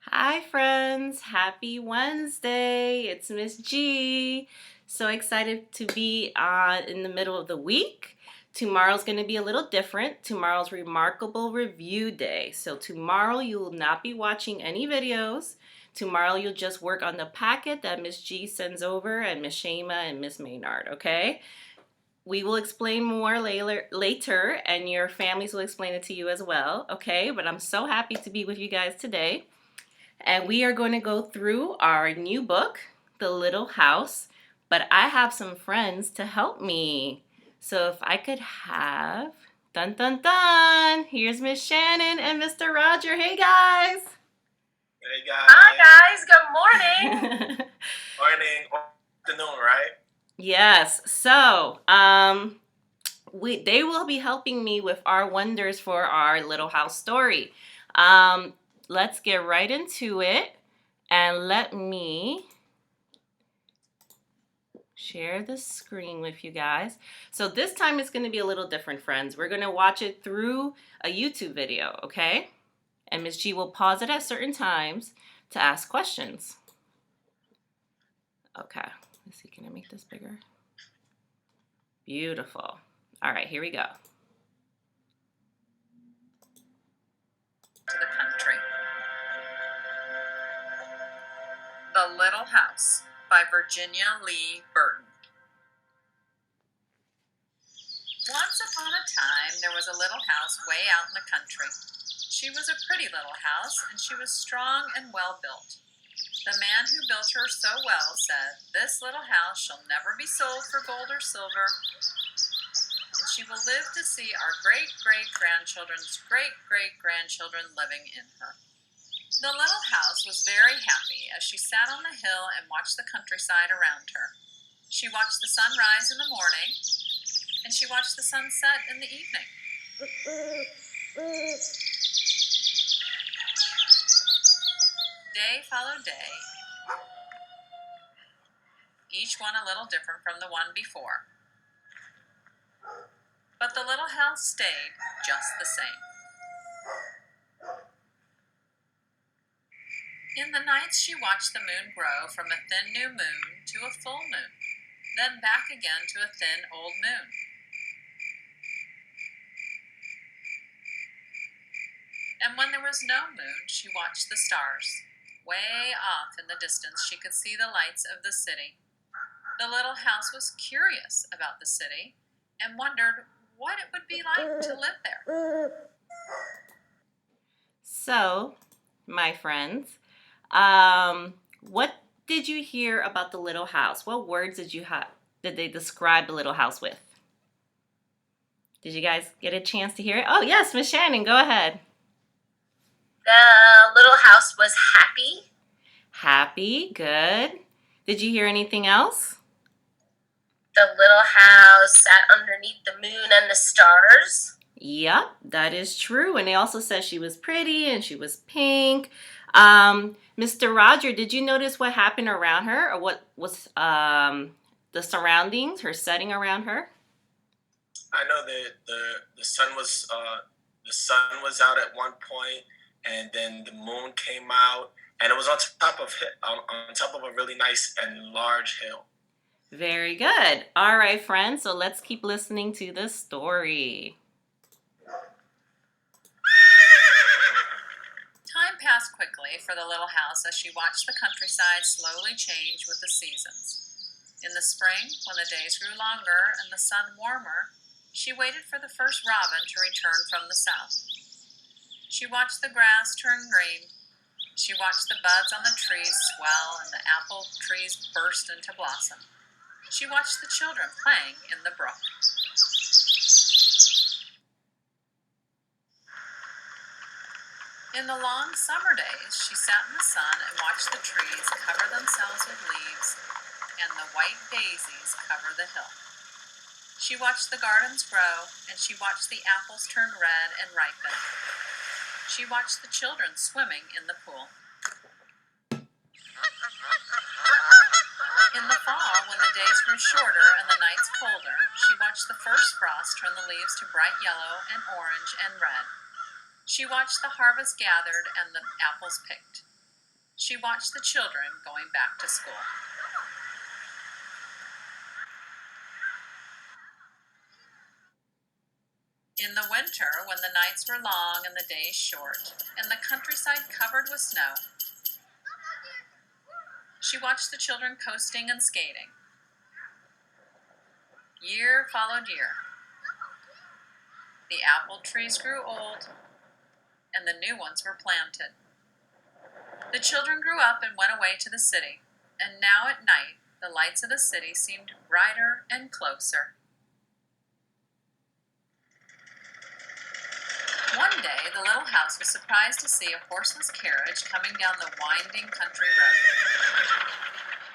Hi, friends. Happy Wednesday. It's Miss G. So excited to be in the middle of the week. Tomorrow's going to be a little different. Tomorrow's Remarkable Review Day. So, tomorrow you will not be watching any videos. Tomorrow you'll just work on the packet that Miss G sends over and Miss Shema and Miss Maynard, okay? We will explain more later, and your families will explain it to you as well, okay? But I'm so happy to be with you guys today. And we are going to go through our new book, The Little House. But I have some friends to help me. So if I could have, dun dun dun, here's Miss Shannon and Mr. Roger. Hey guys. Hey guys. Hi guys, good morning. Morning, afternoon, right? Yes. So, they will be helping me with our wonders for our Little House story. Let's get right into it, and let me share the screen with you guys. So this time it's going to be a little different, friends. We're going to watch it through a YouTube video, okay? And Miss G will pause it at certain times to ask questions. Okay, let's see, can I make this bigger? Beautiful. All right, here we go. To the country. The Little House by Virginia Lee Burton. Once upon a time, there was a little house way out in the country. She was a pretty little house, and she was strong and well built. The man who built her so well said, "This little house shall never be sold for gold or silver, and she will live to see our great-great-grandchildren's great-great-grandchildren living in her." The little house was very happy as she sat on the hill and watched the countryside around her. She watched the sun rise in the morning, and she watched the sun set in the evening. Day followed day, each one a little different from the one before. But the little house stayed just the same. In the nights she watched the moon grow from a thin new moon to a full moon, then back again to a thin old moon. And when there was no moon, she watched the stars. Way off in the distance, she could see the lights of the city. The little house was curious about the city and wondered what it would be like to live there. So, my friends, what did you hear about the little house? What words did they describe the little house with? Did you guys get a chance to hear it? Oh, yes, Miss Shannon, go ahead. The little house was happy. Happy, good. Did you hear anything else? The little house sat underneath the moon and the stars. Yep, that is true. And they also said she was pretty and she was pink. Mr. Roger, did you notice what happened around her, or what was the surroundings, her setting around her? I know that the sun was out at one point, and then the moon came out, and it was on top of a really nice and large hill. Very good. All right, friends, so let's keep listening to the story. Time passed quickly for the little house as she watched the countryside slowly change with the seasons. In the spring, when the days grew longer and the sun warmer, she waited for the first robin to return from the south. She watched the grass turn green. She watched the buds on the trees swell and the apple trees burst into blossom. She watched the children playing in the brook. In the long summer days, she sat in the sun and watched the trees cover themselves with leaves and the white daisies cover the hill. She watched the gardens grow, and she watched the apples turn red and ripen. She watched the children swimming in the pool. In the fall, when the days grew shorter and the nights colder, she watched the first frost turn the leaves to bright yellow and orange and red. She watched the harvest gathered and the apples picked. She watched the children going back to school. In the winter, when the nights were long and the days short, and the countryside covered with snow, she watched the children coasting and skating. Year followed year. The apple trees grew old, and the new ones were planted. The children grew up and went away to the city, and now at night the lights of the city seemed brighter and closer. One day, the little house was surprised to see a horseless carriage coming down the winding country road.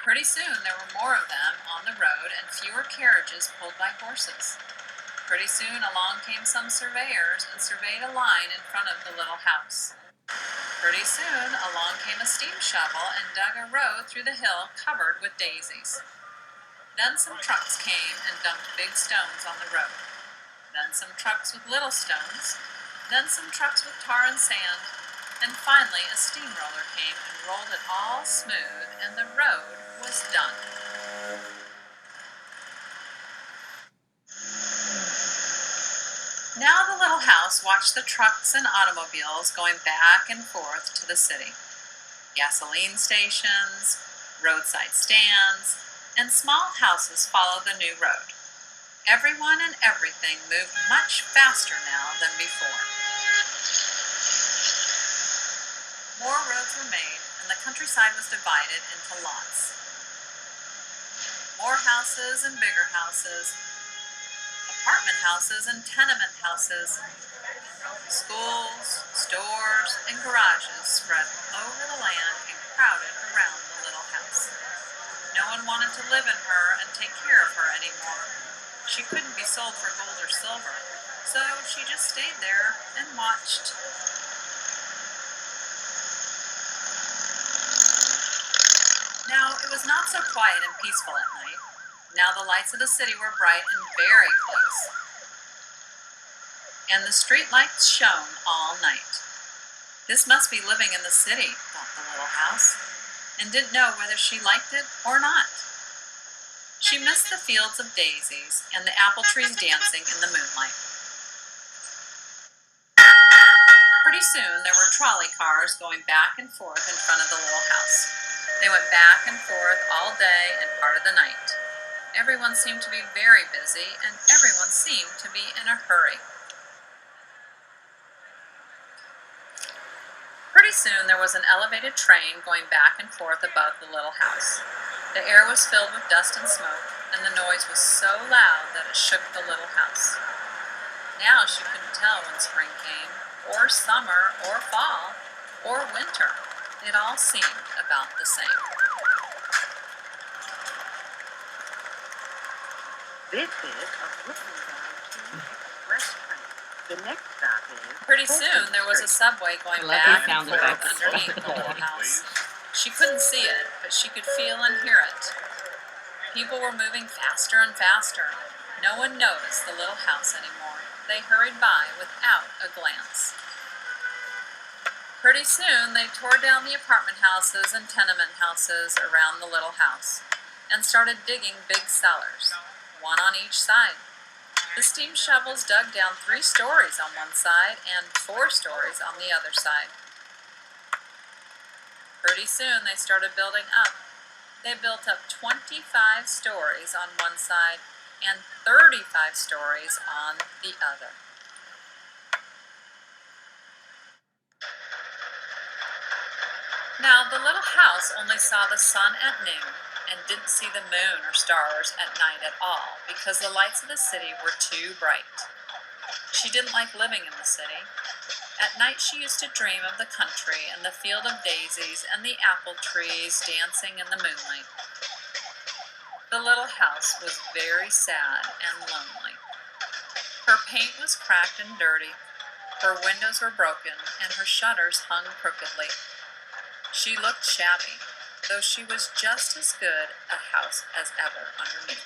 Pretty soon, there were more of them on the road and fewer carriages pulled by horses. Pretty soon, along came some surveyors and surveyed a line in front of the little house. Pretty soon, along came a steam shovel and dug a road through the hill covered with daisies. Then some trucks came and dumped big stones on the road. Then some trucks with little stones. Then some trucks with tar and sand. And finally, a steamroller came and rolled it all smooth, and the road was done. Now the little house watched the trucks and automobiles going back and forth to the city. Gasoline stations, roadside stands, and small houses followed the new road. Everyone and everything moved much faster now than before. More roads were made, and the countryside was divided into lots. More houses and bigger houses, apartment houses and tenement houses, schools, stores, and garages spread over the land and crowded around the little house. No one wanted to live in her and take care of her anymore. She couldn't be sold for gold or silver, so she just stayed there and watched. Now, it was not so quiet and peaceful at night. Now the lights of the city were bright and very close, and the street lights shone all night. This must be living in the city, thought the little house, and didn't know whether she liked it or not. She missed the fields of daisies and the apple trees dancing in the moonlight. Pretty soon there were trolley cars going back and forth in front of the little house. They went back and forth all day and part of the night. Everyone seemed to be very busy, and everyone seemed to be in a hurry. Pretty soon there was an elevated train going back and forth above the little house. The air was filled with dust and smoke, and the noise was so loud that it shook the little house. Now she couldn't tell when spring came, or summer, or fall, or winter. It all seemed about the same. This is a Brooklyn Bound Express train. The next stop is... Pretty soon there was a subway going back and forth underneath the little house. She couldn't see it, but she could feel and hear it. People were moving faster and faster. No one noticed the little house anymore. They hurried by without a glance. Pretty soon they tore down the apartment houses and tenement houses around the little house and started digging big cellars, one on each side. The steam shovels dug down 3 stories on one side and 4 stories on the other side. Pretty soon they started building up. They built up 25 stories on one side and 35 stories on the other. Now, the little house only saw the sun at noon and didn't see the moon or stars at night at all because the lights of the city were too bright. She didn't like living in the city. At night she used to dream of the country and the field of daisies and the apple trees dancing in the moonlight. The little house was very sad and lonely. Her paint was cracked and dirty, her windows were broken, and her shutters hung crookedly. She looked shabby, though she was just as good a house as ever underneath.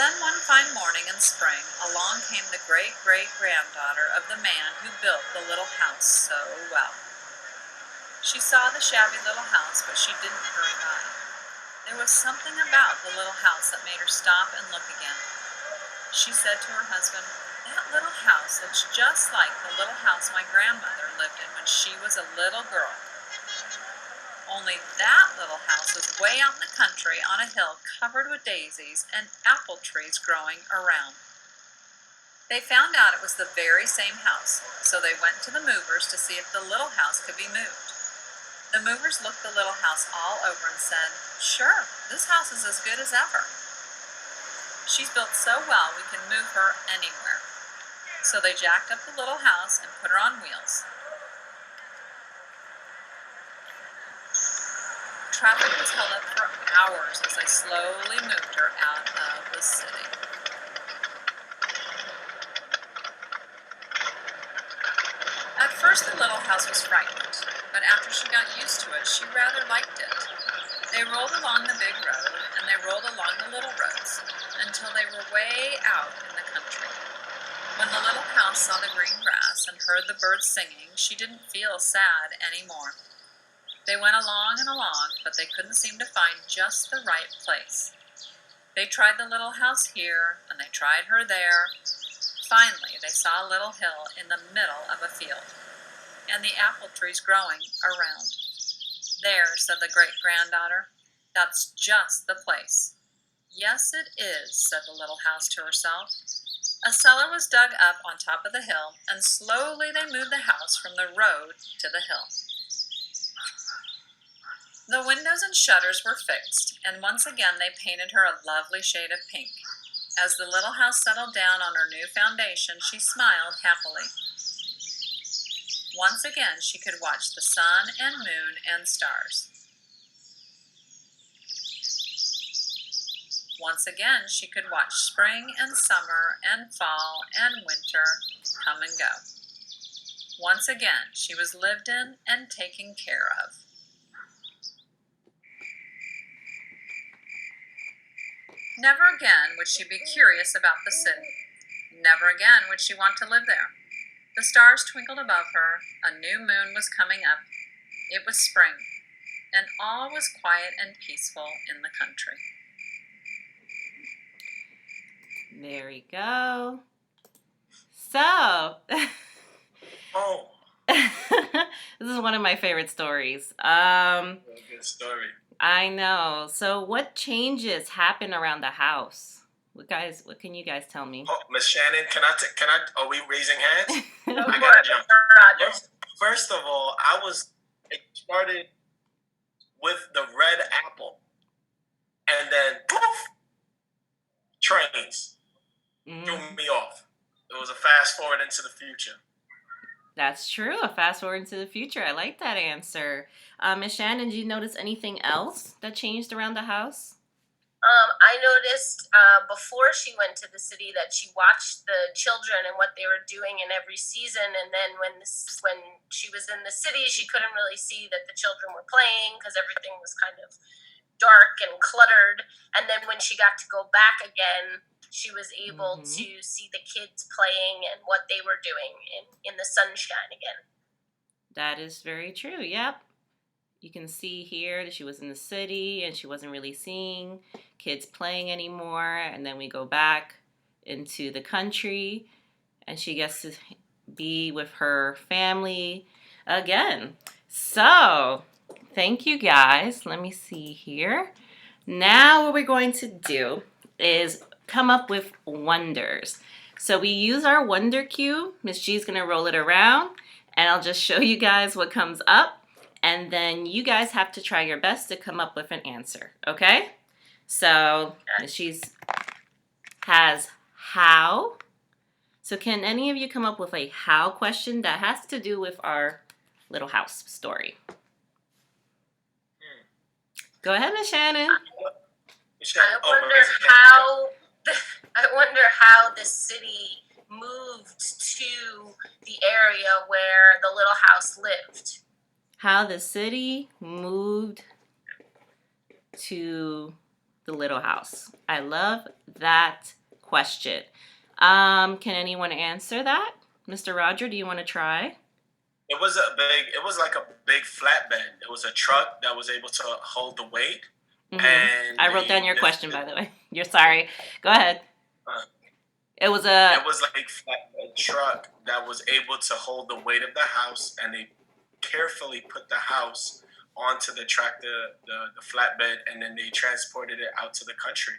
Then one fine morning in spring, along came the great-great-granddaughter of the man who built the little house so well. She saw the shabby little house, but she didn't hurry by. There was something about the little house that made her stop and look again. She said to her husband, "That little house looks just like the little house my grandmother lived in when she was a little girl. Only that little house was way out in the country on a hill covered with daisies and apple trees growing around." They found out it was the very same house, so they went to the movers to see if the little house could be moved. The movers looked the little house all over and said, "Sure, this house is as good as ever. She's built so well we can move her anywhere." So they jacked up the little house and put her on wheels. Traffic was held up for hours as they slowly moved her out of the city. At first the little house was frightened, but after she got used to it, she rather liked it. They rolled along the big road, and they rolled along the little roads, until they were way out in the country. When the little house saw the green grass and heard the birds singing, she didn't feel sad anymore. They went along and along, but they couldn't seem to find just the right place. They tried the little house here, and they tried her there. Finally, they saw a little hill in the middle of a field, and the apple trees growing around. "There," said the great-granddaughter, "that's just the place." "Yes, it is," said the little house to herself. A cellar was dug up on top of the hill, and slowly they moved the house from the road to the hill. The windows and shutters were fixed, and once again they painted her a lovely shade of pink. As the little house settled down on her new foundation, she smiled happily. Once again she could watch the sun and moon and stars. Once again she could watch spring and summer and fall and winter come and go. Once again she was lived in and taken care of. Never again would she be curious about the city. Never again would she want to live there. The stars twinkled above her, a new moon was coming up. It was spring, and all was quiet and peaceful in the country. There we go. So, Oh, this is one of my favorite stories. good story. I know. So, what changes happen around the house? What can you guys tell me? Oh, Miss Shannon, are we raising hands? Go I for gotta it, jump. Mr. Rogers. First of all, it started with the red apple, and then poof, trains threw me off. It was a fast forward into the future. That's true. A fast forward into the future. I like that answer. Miss Shannon, did you notice anything else that changed around the house? I noticed before she went to the city that she watched the children and what they were doing in every season, and then when she was in the city, she couldn't really see that the children were playing because everything was kind of dark and cluttered. And then when she got to go back again, she was able to see the kids playing and what they were doing in the sunshine again. That is very true. Yep. You can see here that she was in the city and she wasn't really seeing kids playing anymore. And then we go back into the country and she gets to be with her family again. So, thank you guys. Let me see here. Now what we're going to do is come up with wonders. So we use our wonder cue. Miss G's going to roll it around and I'll just show you guys what comes up. And then you guys have to try your best to come up with an answer, okay? So Miss G's has how. So can any of you come up with a how question that has to do with our little house story? Go ahead, Miss Shannon. I wonder how the city moved to the area where the little house lived. How the city moved to the little house? I love that question. Can anyone answer that? Mr. Roger, do you want to try? It was like a big flatbed. It was a truck that was able to hold the weight. And I wrote down your question, by the way. You're sorry. Go ahead. It was It was like a truck that was able to hold the weight of the house, and they carefully put the house onto the tractor, the flatbed, and then they transported it out to the country.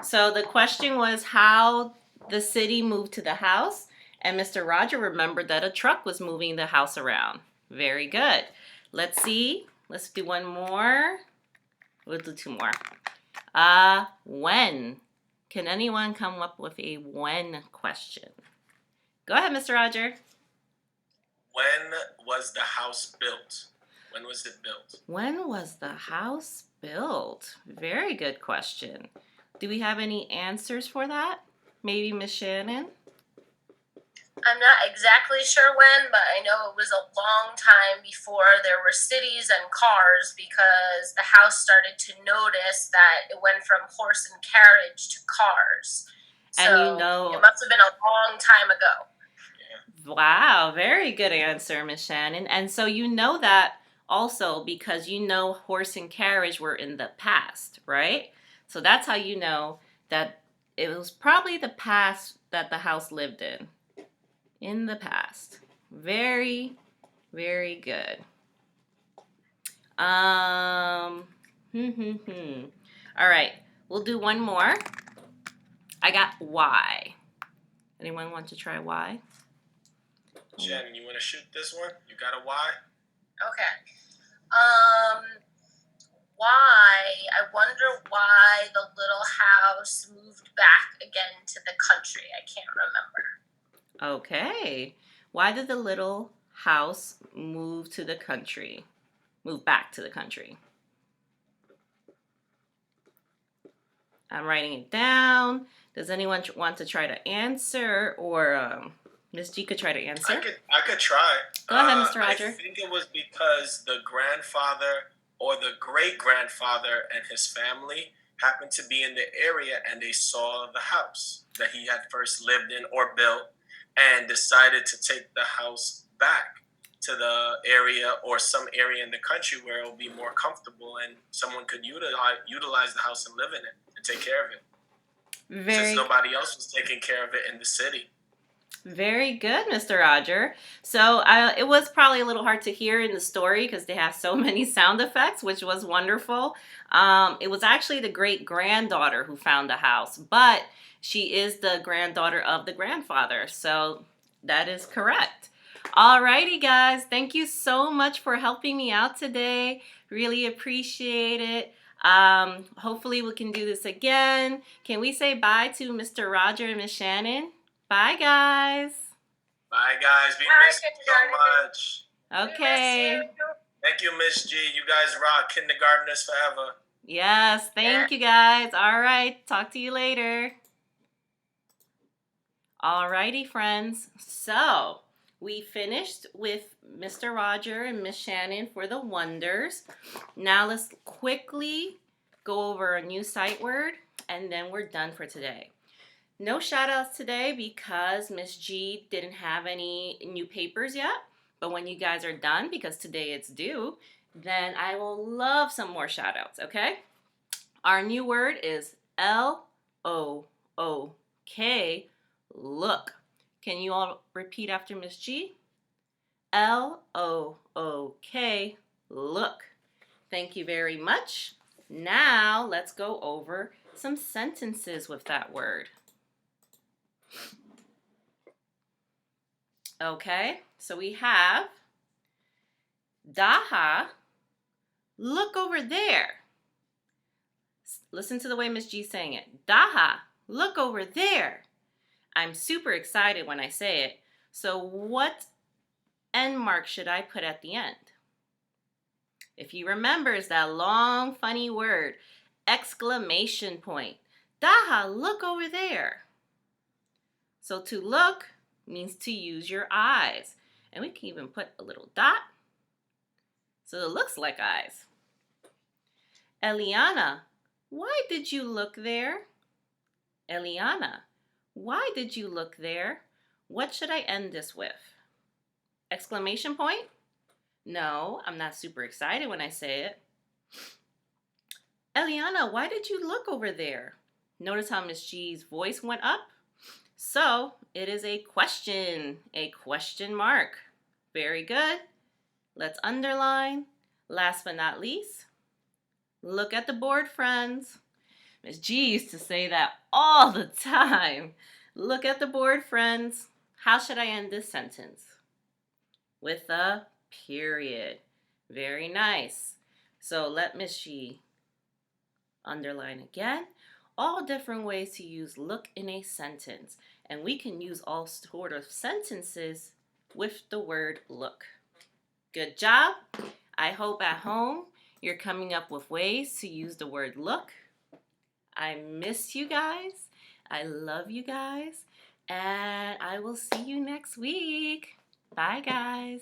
So the question was how the city moved to the house, and Mr. Roger remembered that a truck was moving the house around. Very good. Let's see. Let's do one more. We'll do two more. When? Can anyone come up with a when question? Go ahead, Mr. Roger. When was the house built? When was it built? When was the house built? Very good question. Do we have any answers for that? Maybe Miss Shannon? I'm not exactly sure when, but I know it was a long time before there were cities and cars, because the house started to notice that it went from horse and carriage to cars. So And you know, it must have been a long time ago. Wow, very good answer, Miss Shannon. And so you know that also because you know horse and carriage were in the past, right? So that's how you know that it was probably the past that the house lived in. In the past. Very, very good. All right, we'll do one more. I got why. Anyone want to try why? Shannon, you want to shoot this one? You got a why? Okay. Why? I wonder why the little house moved back again to the country. I can't remember. Okay. Why did the little house move to the country? Move back to the country. I'm writing it down. Does anyone want to try to answer, or Ms. G could try to answer? I could try. Go ahead, Mr. Roger. I think it was because the grandfather or the great-grandfather and his family happened to be in the area, and they saw the house that he had first lived in or built, and decided to take the house back to the area or some area in the country where it will be more comfortable and someone could utilize the house and live in it and take care of it. Since nobody else was taking care of it in the city. Very good, Mr. Roger. So it was probably a little hard to hear in the story because they have so many sound effects, which was wonderful. It was actually the great-granddaughter who found the house, but she is the granddaughter of the grandfather. So that is correct. Alrighty, guys. Thank you so much for helping me out today. Really appreciate it. Hopefully we can do this again. Can we say bye to Mr. Roger and Miss Shannon? Bye, guys. Bye, guys. We missed you so much. Okay. Thank you, Miss G. You guys rock. Kindergartners forever. Yes, thank you, guys. All right. Talk to you later. Alrighty, friends. So we finished with Mr. Roger and Miss Shannon for the wonders. Now let's quickly go over a new sight word, and then we're done for today. No shout outs today because Miss G didn't have any new papers yet. But when you guys are done, because today it's due, then I will love some more shout outs, okay? Our new word is L-O-O-K, look. Can you all repeat after Miss G? L-O-O-K, look. Thank you very much. Now let's go over some sentences with that word. Okay, so we have Daha, look over there. Listen to the way Miss G's saying it. Daha, look over there. I'm super excited when I say it. So what end mark should I put at the end? If you remember, it's that long, funny word, exclamation point. Daha, look over there. So to look means to use your eyes. And we can even put a little dot so it looks like eyes. Eliana, why did you look there? Eliana, why did you look there? What should I end this with? Exclamation point? No, I'm not super excited when I say it. Eliana, why did you look over there? Notice how Miss G's voice went up? So it is a question mark. Very good. Let's underline. Last but not least, look at the board, friends. Miss G used to say that all the time. Look at the board, friends. How should I end this sentence? With a period. Very nice. So let Miss G underline again. All different ways to use look in a sentence. And we can use all sort of sentences with the word look. Good job. I hope at home you're coming up with ways to use the word look. I miss you guys. I love you guys. And I will see you next week. Bye, guys.